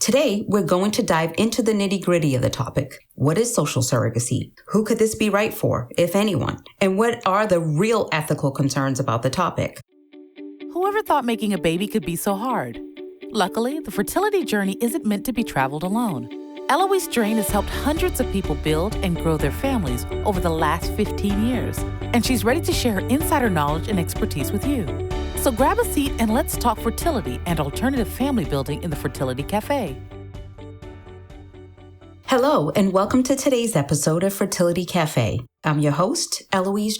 Today, we're going to dive into the nitty-gritty of the topic. What is social surrogacy? Who could this be right for, if anyone? And what are the real ethical concerns about the topic? Whoever thought making a baby could be so hard? Luckily, the fertility journey isn't meant to be traveled alone. Eloise has helped hundreds of people build and grow their families over the last 15 years, and she's ready to share her insider knowledge and expertise with you. So grab a seat and let's talk fertility and alternative family building in the Fertility Café. Hello, and welcome to today's episode of Fertility Café. I'm your host, Eloise.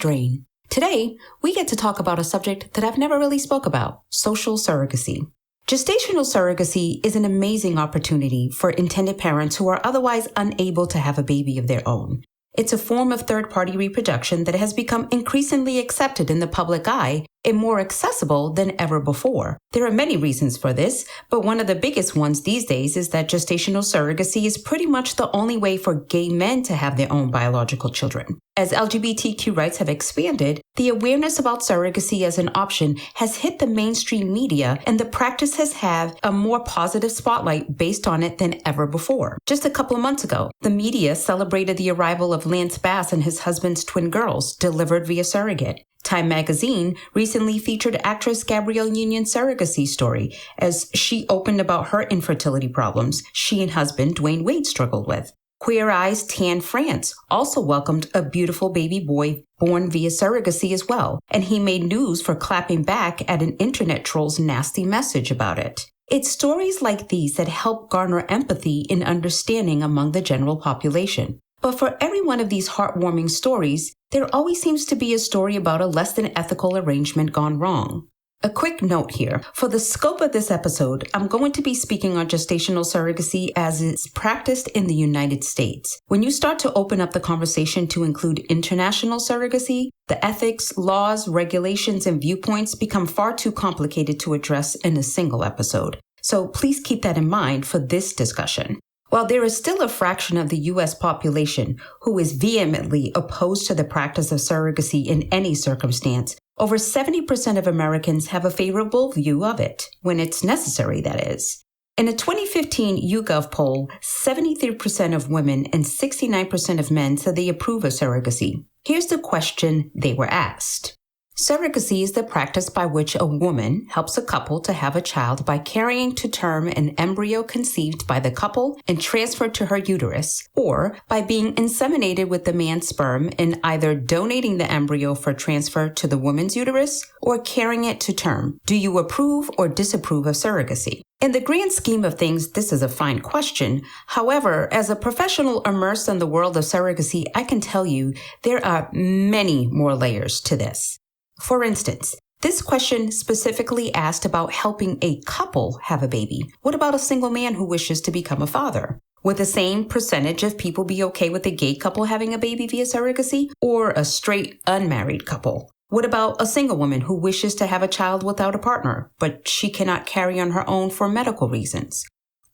Today, we get to talk about a subject that I've never really spoke about, social surrogacy. Gestational surrogacy is an amazing opportunity for intended parents who are otherwise unable to have a baby of their own. It's a form of third-party reproduction that has become increasingly accepted in the public eye and more accessible than ever before. There are many reasons for this, but one of the biggest ones these days is that gestational surrogacy is pretty much the only way for gay men to have their own biological children. As LGBTQ rights have expanded, the awareness about surrogacy as an option has hit the mainstream media, and the practice has had a more positive spotlight based on it than ever before. Just a couple of months ago, the media celebrated the arrival of Lance Bass and his husband's twin girls, delivered via surrogate. Time magazine recently featured actress Gabrielle Union's surrogacy story as she opened about her infertility problems she and husband Dwayne Wade struggled with. Queer Eye's Tan France also welcomed a beautiful baby boy born via surrogacy as well, and he made news for clapping back at an internet troll's nasty message about it. It's stories like these that help garner empathy and understanding among the general population. But for every one of these heartwarming stories, there always seems to be a story about a less than ethical arrangement gone wrong. A quick note here. For the scope of this episode, I'm going to be speaking on gestational surrogacy as it's practiced in the United States. When you start to open up the conversation to include international surrogacy, the ethics, laws, regulations, and viewpoints become far too complicated to address in a single episode. So please keep that in mind for this discussion. While there is still a fraction of the U.S. population who is vehemently opposed to the practice of surrogacy in any circumstance, over 70% of Americans have a favorable view of it, when it's necessary, that is. In a 2015 YouGov poll, 73% of women and 69% of men said they approve of surrogacy. Here's the question they were asked. Surrogacy is the practice by which a woman helps a couple to have a child by carrying to term an embryo conceived by the couple and transferred to her uterus, or by being inseminated with the man's sperm and either donating the embryo for transfer to the woman's uterus or carrying it to term. Do you approve or disapprove of surrogacy? In the grand scheme of things, this is a fine question. However, as a professional immersed in the world of surrogacy, I can tell you there are many more layers to this. For instance, this question specifically asked about helping a couple have a baby. What about a single man who wishes to become a father? Would the same percentage of people be okay with a gay couple having a baby via surrogacy or a straight unmarried couple? What about a single woman who wishes to have a child without a partner, but she cannot carry on her own for medical reasons?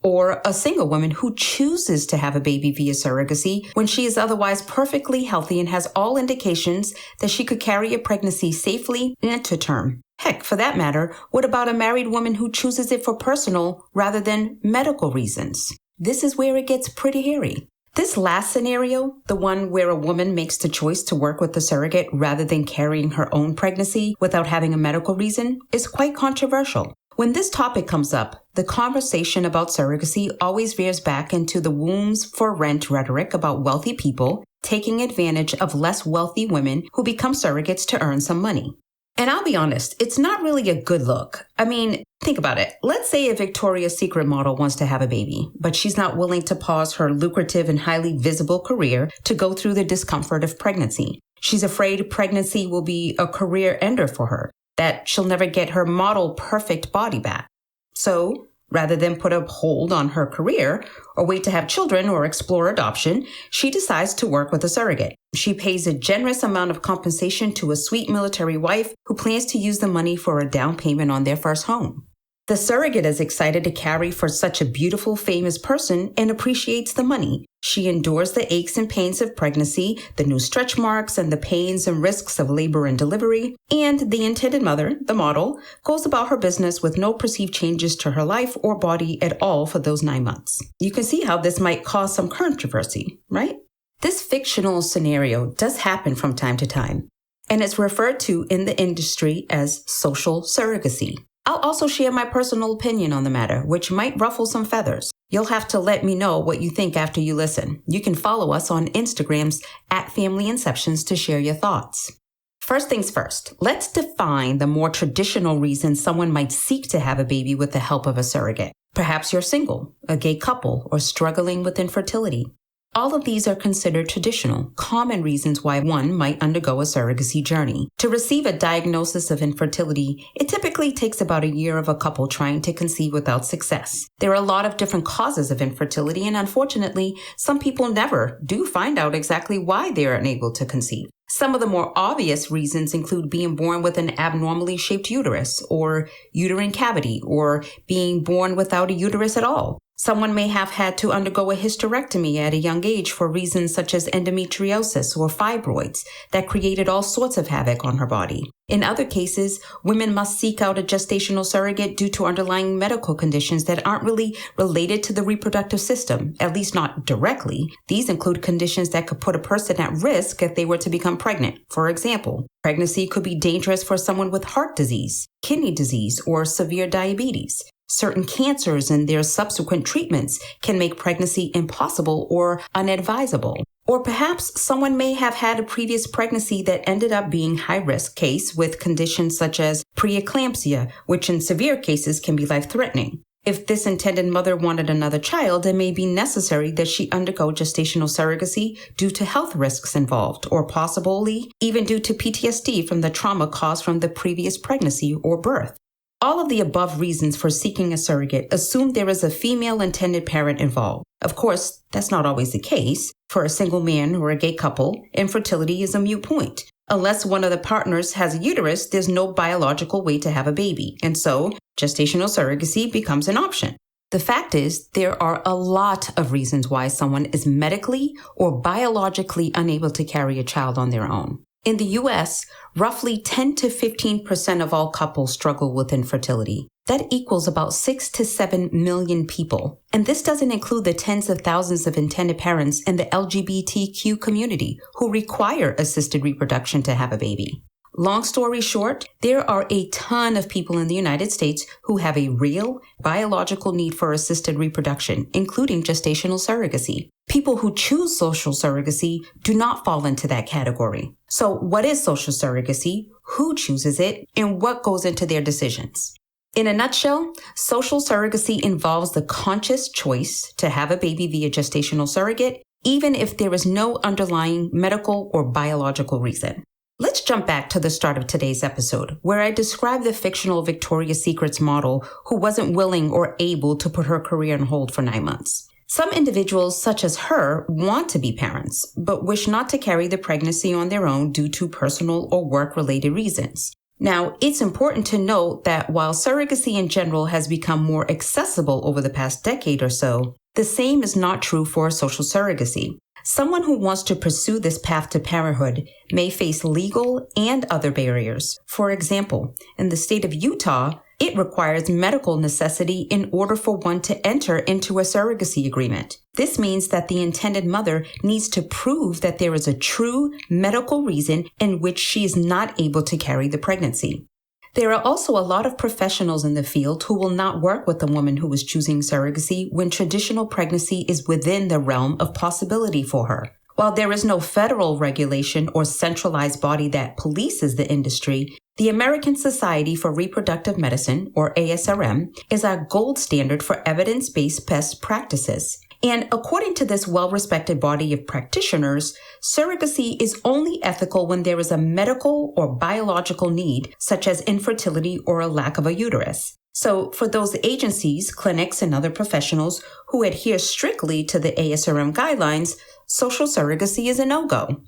Or a single woman who chooses to have a baby via surrogacy when she is otherwise perfectly healthy and has all indications that she could carry a pregnancy safely and to term. Heck, for that matter, what about a married woman who chooses it for personal rather than medical reasons? This is where it gets pretty hairy. This last scenario, the one where a woman makes the choice to work with the surrogate rather than carrying her own pregnancy without having a medical reason, is quite controversial. When this topic comes up, the conversation about surrogacy always veers back into the wombs for rent rhetoric about wealthy people taking advantage of less wealthy women who become surrogates to earn some money. And I'll be honest, it's not really a good look. I mean, think about it. Let's say a Victoria's Secret model wants to have a baby, but she's not willing to pause her lucrative and highly visible career to go through the discomfort of pregnancy. She's afraid pregnancy will be a career ender for her, that she'll never get her model perfect body back. So, rather than put a hold on her career or wait to have children or explore adoption, she decides to work with a surrogate. She pays a generous amount of compensation to a sweet military wife who plans to use the money for a down payment on their first home. The surrogate is excited to carry for such a beautiful, famous person and appreciates the money. She endures the aches and pains of pregnancy, the new stretch marks, and the pains and risks of labor and delivery. And the intended mother, the model, goes about her business with no perceived changes to her life or body at all for those 9 months. You can see how this might cause some controversy, right? This fictional scenario does happen from time to time, and it's referred to in the industry as social surrogacy. I'll also share my personal opinion on the matter, which might ruffle some feathers. You'll have to let me know what you think after you listen. You can follow us on Instagrams @FamilyInceptions to share your thoughts. First things first, let's define the more traditional reasons someone might seek to have a baby with the help of a surrogate. Perhaps you're single, a gay couple, or struggling with infertility. All of these are considered traditional, common reasons why one might undergo a surrogacy journey. To receive a diagnosis of infertility, it typically takes about a year of a couple trying to conceive without success. There are a lot of different causes of infertility, and unfortunately, some people never do find out exactly why they are unable to conceive. Some of the more obvious reasons include being born with an abnormally shaped uterus, or uterine cavity, or being born without a uterus at all. Someone may have had to undergo a hysterectomy at a young age for reasons such as endometriosis or fibroids that created all sorts of havoc on her body. In other cases, women must seek out a gestational surrogate due to underlying medical conditions that aren't really related to the reproductive system, at least not directly. These include conditions that could put a person at risk if they were to become pregnant. For example, pregnancy could be dangerous for someone with heart disease, kidney disease, or severe diabetes. Certain cancers and their subsequent treatments can make pregnancy impossible or unadvisable. Or perhaps someone may have had a previous pregnancy that ended up being high-risk case with conditions such as preeclampsia, which in severe cases can be life-threatening. If this intended mother wanted another child, it may be necessary that she undergo gestational surrogacy due to health risks involved, or possibly even due to PTSD from the trauma caused from the previous pregnancy or birth. All of the above reasons for seeking a surrogate assume there is a female intended parent involved. Of course, that's not always the case. For a single man or a gay couple, infertility is a moot point. Unless one of the partners has a uterus, there's no biological way to have a baby, and so gestational surrogacy becomes an option. The fact is, there are a lot of reasons why someone is medically or biologically unable to carry a child on their own. In the U.S., roughly 10 to 15% of all couples struggle with infertility. That equals about 6 to 7 million people. And this doesn't include the tens of thousands of intended parents in the LGBTQ community who require assisted reproduction to have a baby. Long story short, there are a ton of people in the United States who have a real biological need for assisted reproduction, including gestational surrogacy. People who choose social surrogacy do not fall into that category. So what is social surrogacy? Who chooses it? And what goes into their decisions? In a nutshell, social surrogacy involves the conscious choice to have a baby via gestational surrogate, even if there is no underlying medical or biological reason. Let's jump back to the start of today's episode, where I described the fictional Victoria's Secret's model who wasn't willing or able to put her career on hold for 9 months. Some individuals, such as her, want to be parents, but wish not to carry the pregnancy on their own due to personal or work-related reasons. Now, it's important to note that while surrogacy in general has become more accessible over the past decade or so, the same is not true for social surrogacy. Someone who wants to pursue this path to parenthood may face legal and other barriers. For example, in the state of Utah, it requires medical necessity in order for one to enter into a surrogacy agreement. This means that the intended mother needs to prove that there is a true medical reason in which she is not able to carry the pregnancy. There are also a lot of professionals in the field who will not work with a woman who is choosing surrogacy when traditional pregnancy is within the realm of possibility for her. While there is no federal regulation or centralized body that polices the industry, the American Society for Reproductive Medicine, or ASRM, is our gold standard for evidence-based best practices. And according to this well-respected body of practitioners, surrogacy is only ethical when there is a medical or biological need, such as infertility or a lack of a uterus. So for those agencies, clinics, and other professionals who adhere strictly to the ASRM guidelines, social surrogacy is a no-go.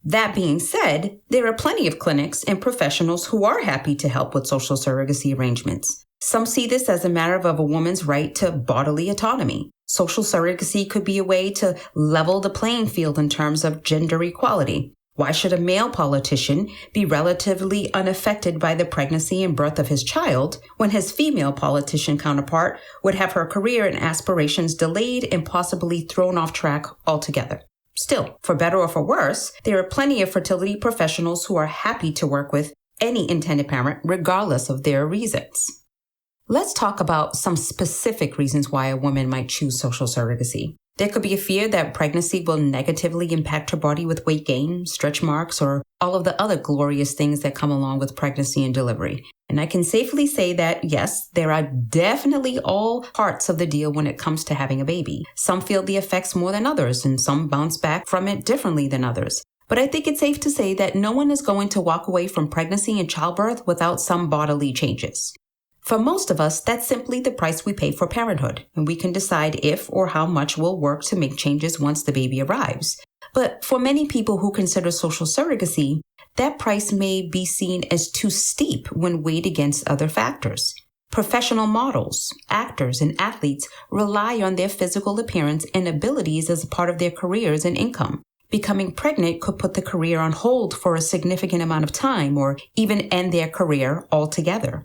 That being said, there are plenty of clinics and professionals who are happy to help with social surrogacy arrangements. Some see this as a matter of a woman's right to bodily autonomy. Social surrogacy could be a way to level the playing field in terms of gender equality. Why should a male politician be relatively unaffected by the pregnancy and birth of his child when his female politician counterpart would have her career and aspirations delayed and possibly thrown off track altogether? Still, for better or for worse, there are plenty of fertility professionals who are happy to work with any intended parent regardless of their reasons. Let's talk about some specific reasons why a woman might choose social surrogacy. There could be a fear that pregnancy will negatively impact her body with weight gain, stretch marks, or all of the other glorious things that come along with pregnancy and delivery. And I can safely say that, yes, there are definitely all parts of the deal when it comes to having a baby. Some feel the effects more than others, and some bounce back from it differently than others. But I think it's safe to say that no one is going to walk away from pregnancy and childbirth without some bodily changes. For most of us, that's simply the price we pay for parenthood, and we can decide if or how much we'll work to make changes once the baby arrives. But for many people who consider social surrogacy, that price may be seen as too steep when weighed against other factors. Professional models, actors, and athletes rely on their physical appearance and abilities as a part of their careers and income. Becoming pregnant could put the career on hold for a significant amount of time or even end their career altogether.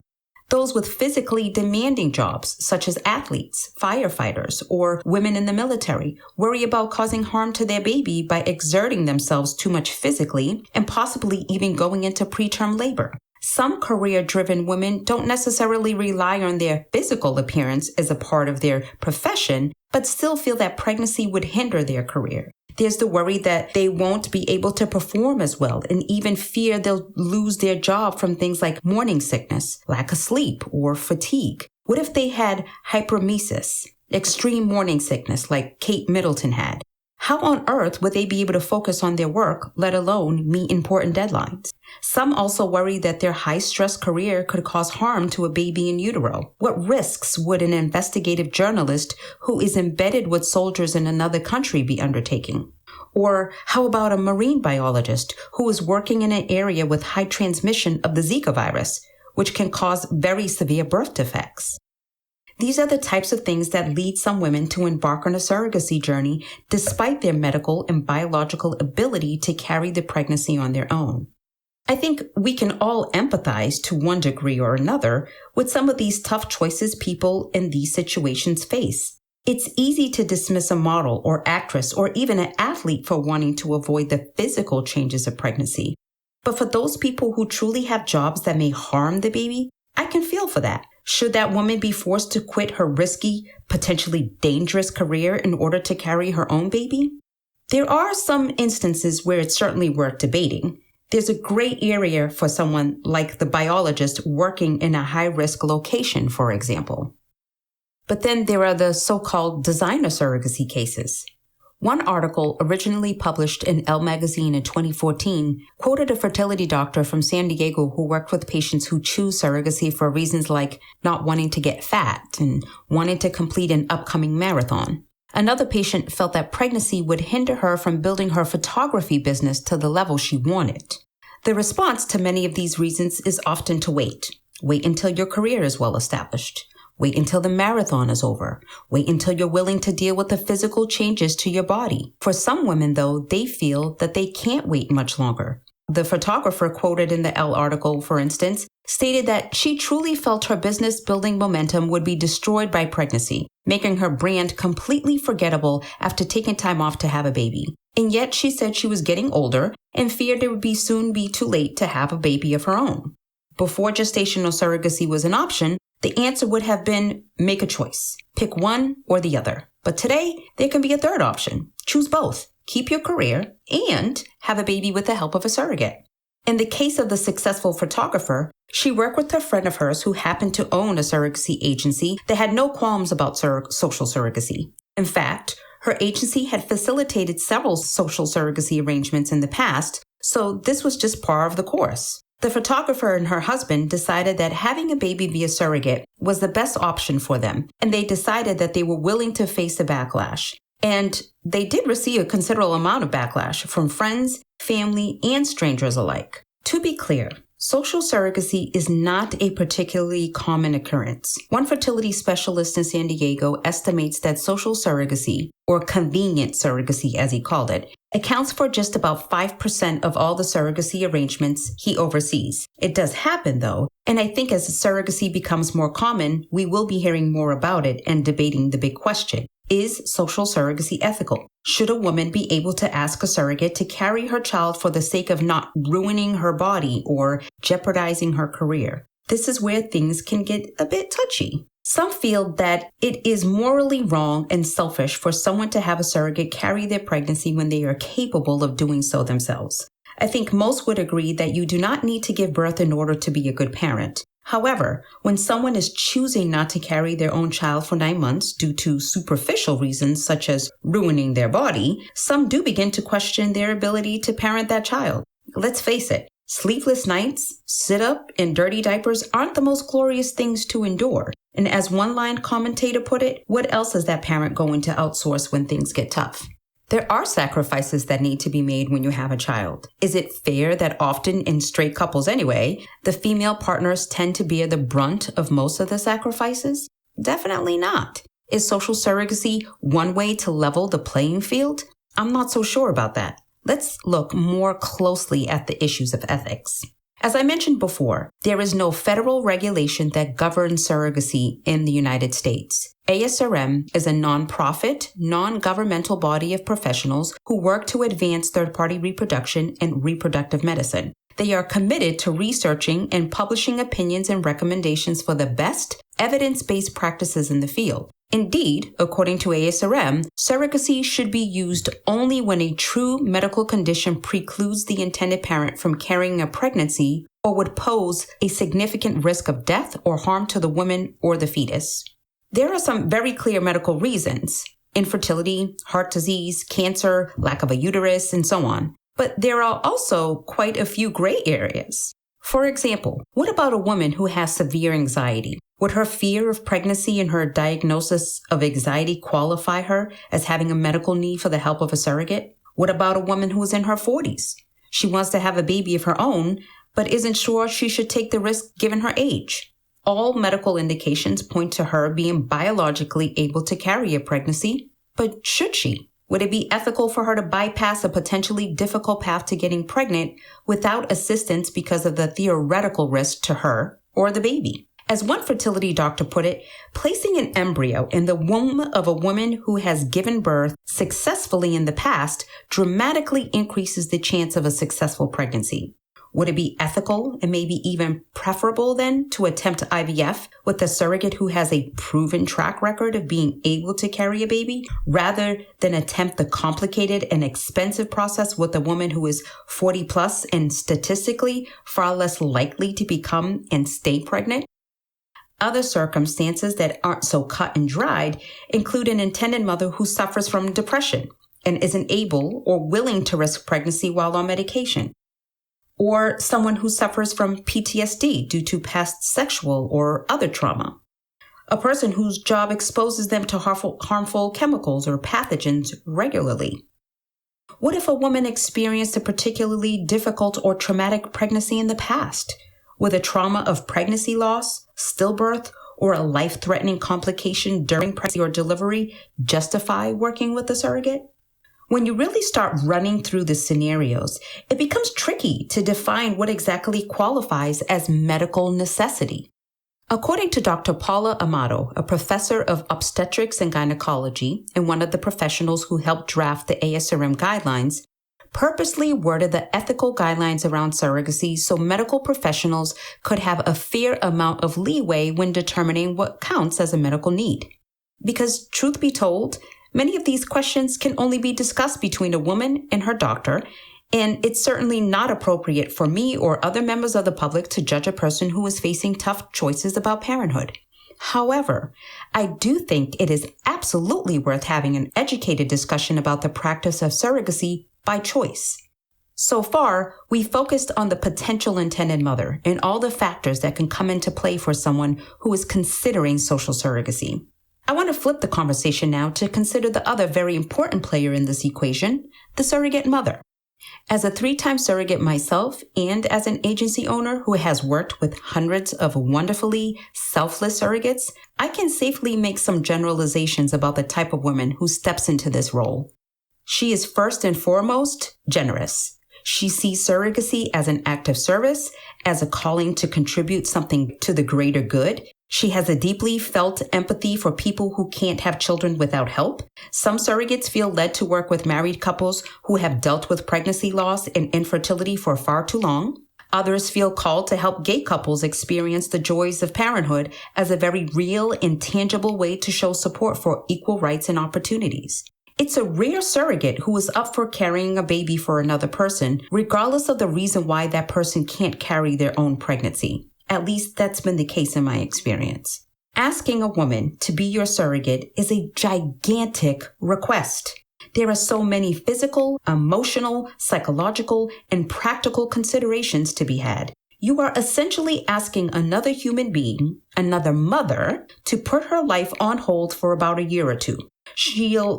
Those with physically demanding jobs, such as athletes, firefighters, or women in the military, worry about causing harm to their baby by exerting themselves too much physically and possibly even going into preterm labor. Some career-driven women don't necessarily rely on their physical appearance as a part of their profession, but still feel that pregnancy would hinder their career. There's the worry that they won't be able to perform as well and even fear they'll lose their job from things like morning sickness, lack of sleep, or fatigue. What if they had hyperemesis, extreme morning sickness like Kate Middleton had? How on earth would they be able to focus on their work, let alone meet important deadlines? Some also worry that their high-stress career could cause harm to a baby in utero. What risks would an investigative journalist who is embedded with soldiers in another country be undertaking? Or how about a marine biologist who is working in an area with high transmission of the Zika virus, which can cause very severe birth defects? These are the types of things that lead some women to embark on a surrogacy journey despite their medical and biological ability to carry the pregnancy on their own. I think we can all empathize to one degree or another with some of these tough choices people in these situations face. It's easy to dismiss a model or actress or even an athlete for wanting to avoid the physical changes of pregnancy. But for those people who truly have jobs that may harm the baby, I can feel for that. Should that woman be forced to quit her risky, potentially dangerous career in order to carry her own baby? There are some instances where it's certainly worth debating. There's a gray area for someone like the biologist working in a high-risk location, for example. But then there are the so-called designer surrogacy cases. One article, originally published in Elle magazine in 2014, quoted a fertility doctor from San Diego who worked with patients who choose surrogacy for reasons like not wanting to get fat and wanting to complete an upcoming marathon. Another patient felt that pregnancy would hinder her from building her photography business to the level she wanted. The response to many of these reasons is often to wait. Wait until your career is well established. Wait until the marathon is over. Wait until you're willing to deal with the physical changes to your body. For some women, though, they feel that they can't wait much longer. The photographer quoted in the Elle article, for instance, stated that she truly felt her business building momentum would be destroyed by pregnancy, making her brand completely forgettable after taking time off to have a baby. And yet she said she was getting older and feared it would soon be too late to have a baby of her own. Before gestational surrogacy was an option, the answer would have been make a choice. Pick one or the other. But today, there can be a third option. Choose both. Keep your career and have a baby with the help of a surrogate. In the case of the successful photographer, she worked with a friend of hers who happened to own a surrogacy agency that had no qualms about social surrogacy. In fact, her agency had facilitated several social surrogacy arrangements in the past, so this was just par of the course. The photographer and her husband decided that having a baby via surrogate was the best option for them, and they decided that they were willing to face the backlash. And they did receive a considerable amount of backlash from friends, family, and strangers alike. To be clear, Social surrogacy is not a particularly common occurrence. One fertility specialist in San Diego estimates that social surrogacy, or convenient surrogacy as he called it, accounts for just about 5% of all the surrogacy arrangements he oversees. It does happen though, and I think as surrogacy becomes more common, we will be hearing more about it and debating the big question. Is social surrogacy ethical? Should a woman be able to ask a surrogate to carry her child for the sake of not ruining her body or jeopardizing her career? This is where things can get a bit touchy. Some feel that it is morally wrong and selfish for someone to have a surrogate carry their pregnancy when they are capable of doing so themselves. I think most would agree that you do not need to give birth in order to be a good parent. However, when someone is choosing not to carry their own child for 9 months due to superficial reasons such as ruining their body, some do begin to question their ability to parent that child. Let's face it, sleepless nights, sit-up, and dirty diapers aren't the most glorious things to endure. And as one line commentator put it, what else is that parent going to outsource when things get tough? There are sacrifices that need to be made when you have a child. Is it fair that often in straight couples anyway, the female partners tend to bear the brunt of most of the sacrifices? Definitely not. Is social surrogacy one way to level the playing field? I'm not so sure about that. Let's look more closely at the issues of ethics. As I mentioned before, there is no federal regulation that governs surrogacy in the United States. ASRM is a nonprofit, non-governmental body of professionals who work to advance third-party reproduction and reproductive medicine. They are committed to researching and publishing opinions and recommendations for the best evidence-based practices in the field. Indeed, according to ASRM, surrogacy should be used only when a true medical condition precludes the intended parent from carrying a pregnancy or would pose a significant risk of death or harm to the woman or the fetus. There are some very clear medical reasons: infertility, heart disease, cancer, lack of a uterus, and so on. But there are also quite a few gray areas. For example, what about a woman who has severe anxiety? Would her fear of pregnancy and her diagnosis of anxiety qualify her as having a medical need for the help of a surrogate? What about a woman who is in her 40s? She wants to have a baby of her own, but isn't sure she should take the risk given her age. All medical indications point to her being biologically able to carry a pregnancy, but should she? Would it be ethical for her to bypass a potentially difficult path to getting pregnant without assistance because of the theoretical risk to her or the baby? As one fertility doctor put it, placing an embryo in the womb of a woman who has given birth successfully in the past dramatically increases the chance of a successful pregnancy. Would it be ethical and maybe even preferable then to attempt IVF with a surrogate who has a proven track record of being able to carry a baby rather than attempt the complicated and expensive process with a woman who is 40 plus and statistically far less likely to become and stay pregnant? Other circumstances that aren't so cut and dried include an intended mother who suffers from depression and isn't able or willing to risk pregnancy while on medication, or someone who suffers from PTSD due to past sexual or other trauma, a person whose job exposes them to harmful chemicals or pathogens regularly. What if a woman experienced a particularly difficult or traumatic pregnancy in the past? With a trauma of pregnancy loss, stillbirth, or a life-threatening complication during pregnancy or delivery justify working with a surrogate? When you really start running through the scenarios, it becomes tricky to define what exactly qualifies as medical necessity. According to Dr. Paula Amato, a professor of obstetrics and gynecology and one of the professionals who helped draft the ASRM guidelines, purposely worded the ethical guidelines around surrogacy so medical professionals could have a fair amount of leeway when determining what counts as a medical need. Because, truth be told, many of these questions can only be discussed between a woman and her doctor, and it's certainly not appropriate for me or other members of the public to judge a person who is facing tough choices about parenthood. However, I do think it is absolutely worth having an educated discussion about the practice of surrogacy by choice. So far, we focused on the potential intended mother and all the factors that can come into play for someone who is considering social surrogacy. I want to flip the conversation now to consider the other very important player in this equation, the surrogate mother. As a 3-time surrogate myself, and as an agency owner who has worked with hundreds of wonderfully selfless surrogates, I can safely make some generalizations about the type of woman who steps into this role. She is first and foremost generous. She sees surrogacy as an act of service, as a calling to contribute something to the greater good. She has a deeply felt empathy for people who can't have children without help. Some surrogates feel led to work with married couples who have dealt with pregnancy loss and infertility for far too long. Others feel called to help gay couples experience the joys of parenthood as a very real and tangible way to show support for equal rights and opportunities. It's a rare surrogate who is up for carrying a baby for another person, regardless of the reason why that person can't carry their own pregnancy. At least that's been the case in my experience. Asking a woman to be your surrogate is a gigantic request. There are so many physical, emotional, psychological, and practical considerations to be had. You are essentially asking another human being, another mother, to put her life on hold for about a year or two.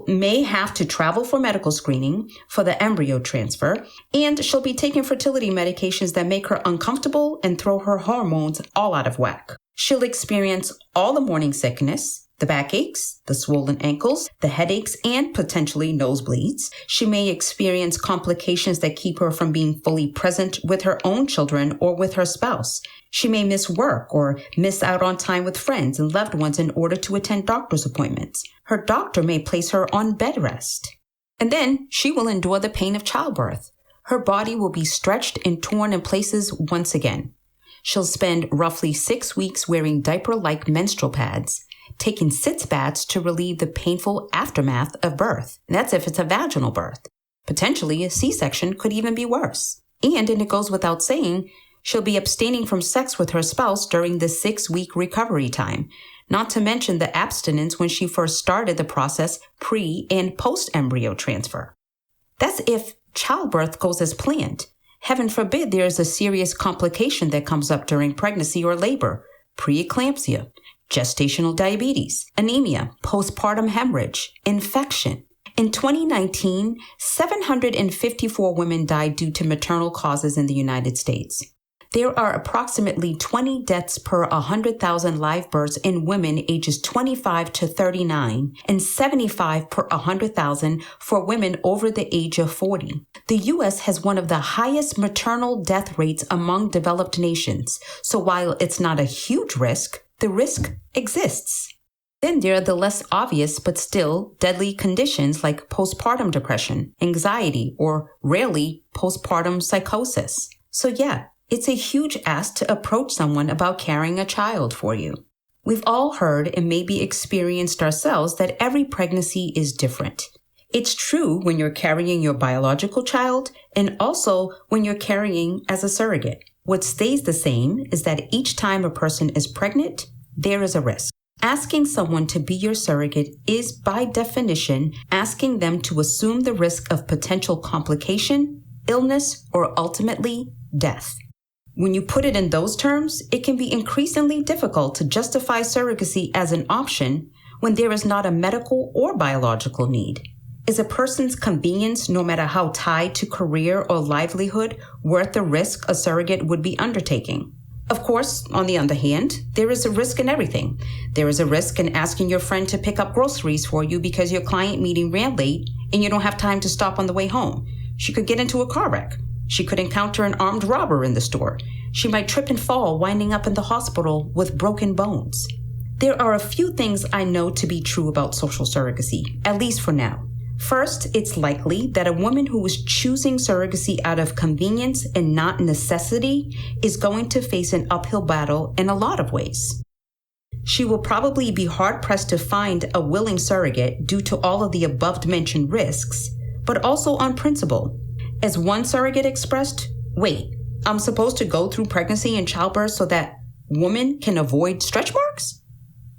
May have to travel for medical screening, for the embryo transfer, and she'll be taking fertility medications that make her uncomfortable and throw her hormones all out of whack. She'll experience all the morning sickness, the backaches, the swollen ankles, the headaches, and potentially nosebleeds. She may experience complications that keep her from being fully present with her own children or with her spouse. She may miss work or miss out on time with friends and loved ones in order to attend doctor's appointments. Her doctor may place her on bed rest. And then she will endure the pain of childbirth. Her body will be stretched and torn in places once again. She'll spend roughly 6 weeks wearing diaper-like menstrual pads, taking sitz baths to relieve the painful aftermath of birth. And that's if it's a vaginal birth. Potentially, a C-section could even be worse. And it goes without saying, she'll be abstaining from sex with her spouse during the 6-week recovery time, not to mention the abstinence when she first started the process pre- and post-embryo transfer. That's if childbirth goes as planned. Heaven forbid there is a serious complication that comes up during pregnancy or labor, preeclampsia, gestational diabetes, anemia, postpartum hemorrhage, infection. In 2019, 754 women died due to maternal causes in the United States. There are approximately 20 deaths per 100,000 live births in women ages 25 to 39 and 75 per 100,000 for women over the age of 40. The U.S. has one of the highest maternal death rates among developed nations, so while it's not a huge risk, the risk exists. Then there are the less obvious but still deadly conditions like postpartum depression, anxiety, or rarely postpartum psychosis. So yeah, it's a huge ask to approach someone about carrying a child for you. We've all heard and maybe experienced ourselves that every pregnancy is different. It's true when you're carrying your biological child and also when you're carrying as a surrogate. What stays the same is that each time a person is pregnant, there is a risk. Asking someone to be your surrogate is, by definition, asking them to assume the risk of potential complication, illness, or ultimately death. When you put it in those terms, it can be increasingly difficult to justify surrogacy as an option when there is not a medical or biological need. Is a person's convenience, no matter how tied to career or livelihood, worth the risk a surrogate would be undertaking? Of course, on the other hand, there is a risk in everything. There is a risk in asking your friend to pick up groceries for you because your client meeting ran late and you don't have time to stop on the way home. She could get into a car wreck. She could encounter an armed robber in the store. She might trip and fall, winding up in the hospital with broken bones. There are a few things I know to be true about social surrogacy, at least for now. First, it's likely that a woman who is choosing surrogacy out of convenience and not necessity is going to face an uphill battle in a lot of ways. She will probably be hard-pressed to find a willing surrogate due to all of the above-mentioned risks, but also on principle. As one surrogate expressed, wait, I'm supposed to go through pregnancy and childbirth so that women can avoid stretch marks?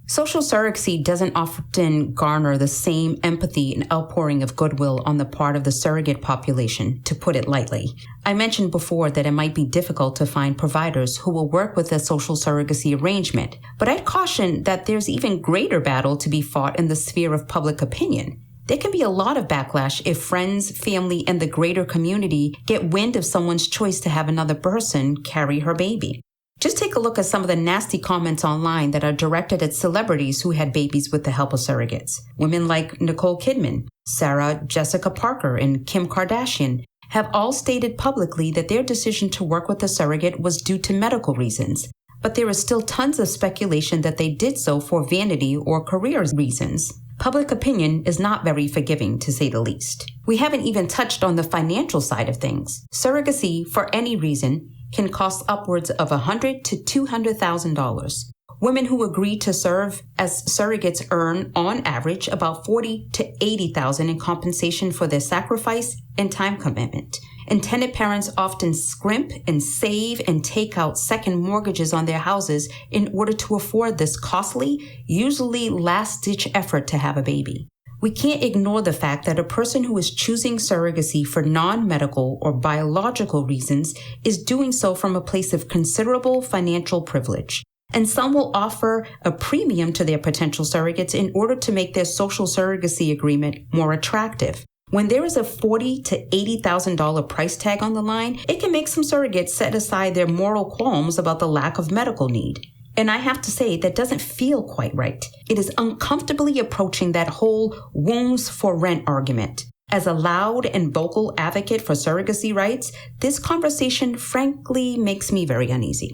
Social surrogacy doesn't often garner the same empathy and outpouring of goodwill on the part of the surrogate population, to put it lightly. I mentioned before that it might be difficult to find providers who will work with a social surrogacy arrangement, but I'd caution that there's even greater battle to be fought in the sphere of public opinion. There can be a lot of backlash if friends, family, and the greater community get wind of someone's choice to have another person carry her baby. Just take a look at some of the nasty comments online that are directed at celebrities who had babies with the help of surrogates. Women like Nicole Kidman, Sarah Jessica Parker, and Kim Kardashian have all stated publicly that their decision to work with a surrogate was due to medical reasons. But there is still tons of speculation that they did so for vanity or career reasons. Public opinion is not very forgiving, to say the least. We haven't even touched on the financial side of things. Surrogacy, for any reason, can cost upwards of $100,000 to $200,000. Women who agree to serve as surrogates earn, on average, about $40,000 to $80,000 in compensation for their sacrifice and time commitment. Intended parents often scrimp and save and take out second mortgages on their houses in order to afford this costly, usually last-ditch effort to have a baby. We can't ignore the fact that a person who is choosing surrogacy for non-medical or biological reasons is doing so from a place of considerable financial privilege. And some will offer a premium to their potential surrogates in order to make their social surrogacy agreement more attractive. When there is a $40,000 to $80,000 price tag on the line, it can make some surrogates set aside their moral qualms about the lack of medical need. And I have to say, that doesn't feel quite right. It is uncomfortably approaching that whole wombs for rent argument. As a loud and vocal advocate for surrogacy rights, this conversation frankly makes me very uneasy.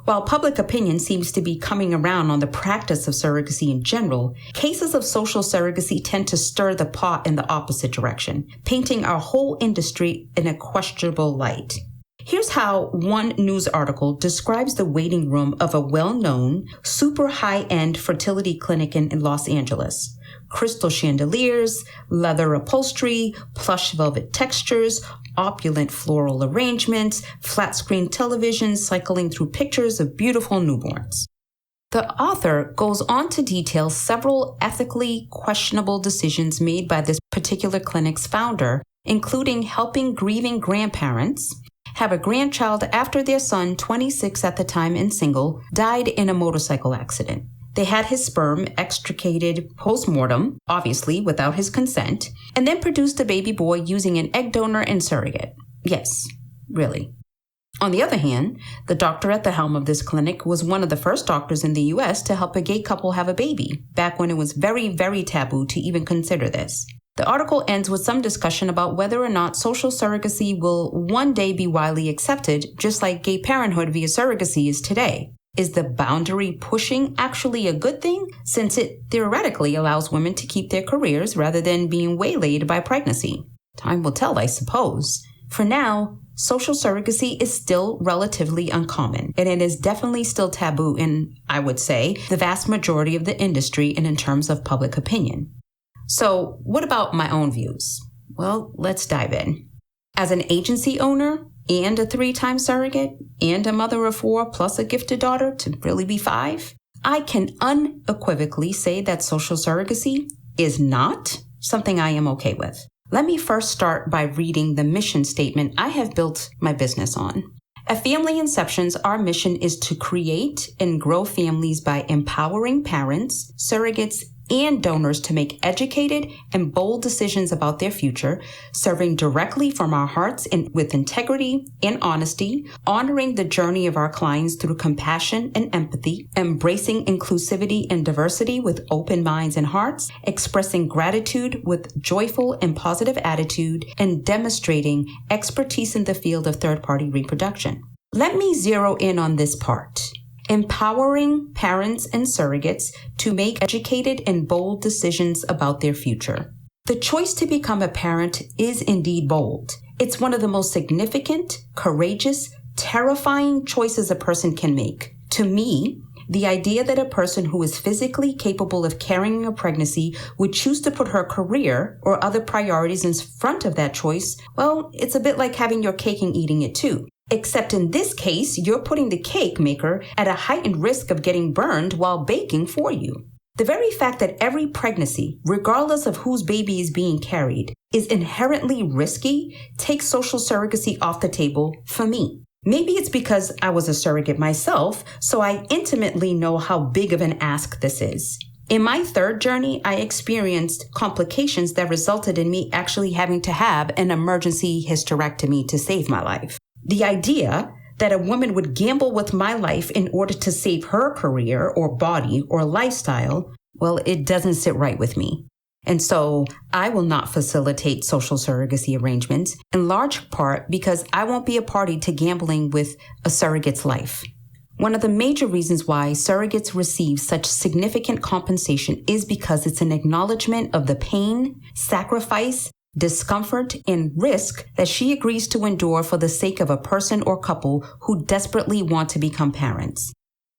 While public opinion seems to be coming around on the practice of surrogacy in general, cases of social surrogacy tend to stir the pot in the opposite direction, painting our whole industry in a questionable light. Here's how one news article describes the waiting room of a well-known, super high-end fertility clinic in Los Angeles. Crystal chandeliers, leather upholstery, plush velvet textures, opulent floral arrangements, flat-screen televisions cycling through pictures of beautiful newborns. The author goes on to detail several ethically questionable decisions made by this particular clinic's founder, including helping grieving grandparents have a grandchild after their son, 26 at the time and single, died in a motorcycle accident. They had his sperm extricated post-mortem, obviously without his consent, and then produced a baby boy using an egg donor and surrogate. Yes, really. On the other hand, the doctor at the helm of this clinic was one of the first doctors in the U.S. to help a gay couple have a baby, back when it was very, very taboo to even consider this. The article ends with some discussion about whether or not social surrogacy will one day be widely accepted, just like gay parenthood via surrogacy is today. Is the boundary pushing actually a good thing, since it theoretically allows women to keep their careers rather than being waylaid by pregnancy? Time will tell, I suppose. For now, social surrogacy is still relatively uncommon, and it is definitely still taboo in, I would say, the vast majority of the industry and in terms of public opinion. So, what about my own views? Well, let's dive in. As an agency owner, and a 3-time surrogate, and a mother of 4 plus a gifted daughter to really be 5, I can unequivocally say that social surrogacy is not something I am okay with. Let me first start by reading the mission statement I have built my business on. At Family Inceptions, our mission is to create and grow families by empowering parents, surrogates, and donors to make educated and bold decisions about their future, serving directly from our hearts and with integrity and honesty, honoring the journey of our clients through compassion and empathy, embracing inclusivity and diversity with open minds and hearts, expressing gratitude with joyful and positive attitude, and demonstrating expertise in the field of third-party reproduction. Let me zero in on this part. Empowering parents and surrogates to make educated and bold decisions about their future. The choice to become a parent is indeed bold. It's one of the most significant, courageous, terrifying choices a person can make. To me, the idea that a person who is physically capable of carrying a pregnancy would choose to put her career or other priorities in front of that choice, well, it's a bit like having your cake and eating it too. Except in this case, you're putting the cake maker at a heightened risk of getting burned while baking for you. The very fact that every pregnancy, regardless of whose baby is being carried, is inherently risky takes social surrogacy off the table for me. Maybe it's because I was a surrogate myself, so I intimately know how big of an ask this is. In my third journey, I experienced complications that resulted in me actually having to have an emergency hysterectomy to save my life. The idea that a woman would gamble with my life in order to save her career or body or lifestyle, well, it doesn't sit right with me. And so I will not facilitate social surrogacy arrangements, in large part because I won't be a party to gambling with a surrogate's life. One of the major reasons why surrogates receive such significant compensation is because it's an acknowledgement of the pain, sacrifice, discomfort, and risk that she agrees to endure for the sake of a person or couple who desperately want to become parents.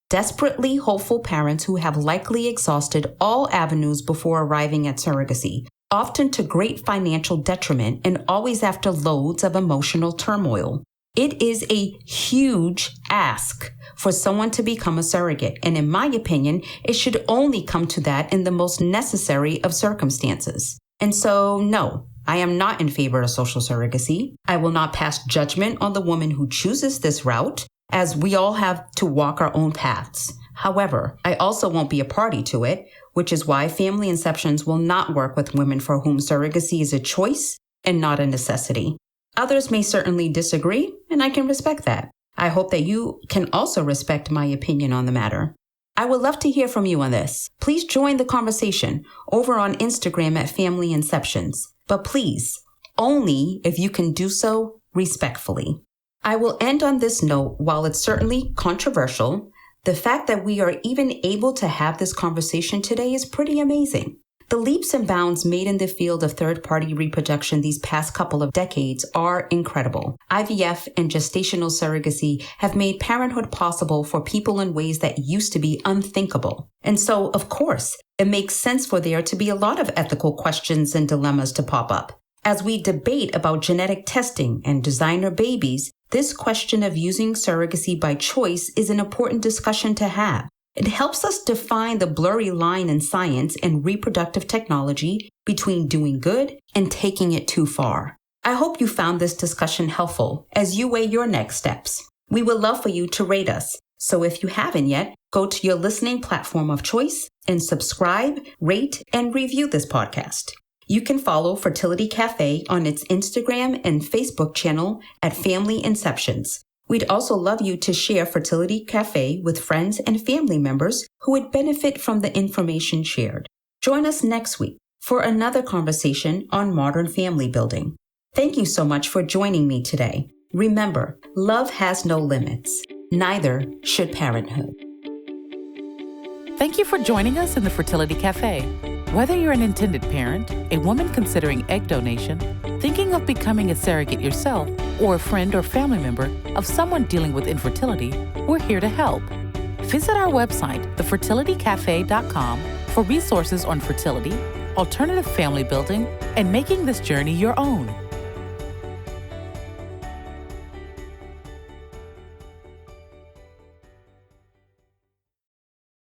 Desperately hopeful parents who have likely exhausted all avenues before arriving at surrogacy, often to great financial detriment and always after loads of emotional turmoil. It is a huge ask for someone to become a surrogate, and in my opinion, it should only come to that in the most necessary of circumstances. And so, no, I am not in favor of social surrogacy. I will not pass judgment on the woman who chooses this route, as we all have to walk our own paths. However, I also won't be a party to it, which is why Family Inceptions will not work with women for whom surrogacy is a choice and not a necessity. Others may certainly disagree, and I can respect that. I hope that you can also respect my opinion on the matter. I would love to hear from you on this. Please join the conversation over on Instagram at Family Inceptions, but please, only if you can do so respectfully. I will end on this note. While it's certainly controversial, the fact that we are even able to have this conversation today is pretty amazing. The leaps and bounds made in the field of third-party reproduction these past couple of decades are incredible. IVF and gestational surrogacy have made parenthood possible for people in ways that used to be unthinkable. And so, of course, it makes sense for there to be a lot of ethical questions and dilemmas to pop up. As we debate about genetic testing and designer babies, this question of using surrogacy by choice is an important discussion to have. It helps us define the blurry line in science and reproductive technology between doing good and taking it too far. I hope you found this discussion helpful as you weigh your next steps. We would love for you to rate us. So if you haven't yet, go to your listening platform of choice and subscribe, rate, and review this podcast. You can follow Fertility Café on its Instagram and Facebook channel at Family Inceptions. We'd also love you to share Fertility Café with friends and family members who would benefit from the information shared. Join us next week for another conversation on modern family building. Thank you so much for joining me today. Remember, love has no limits. Neither should parenthood. Thank you for joining us in the Fertility Café. Whether you're an intended parent, a woman considering egg donation, thinking of becoming a surrogate yourself, or a friend or family member of someone dealing with infertility, we're here to help. Visit our website, thefertilitycafe.com, for resources on fertility, alternative family building, and making this journey your own.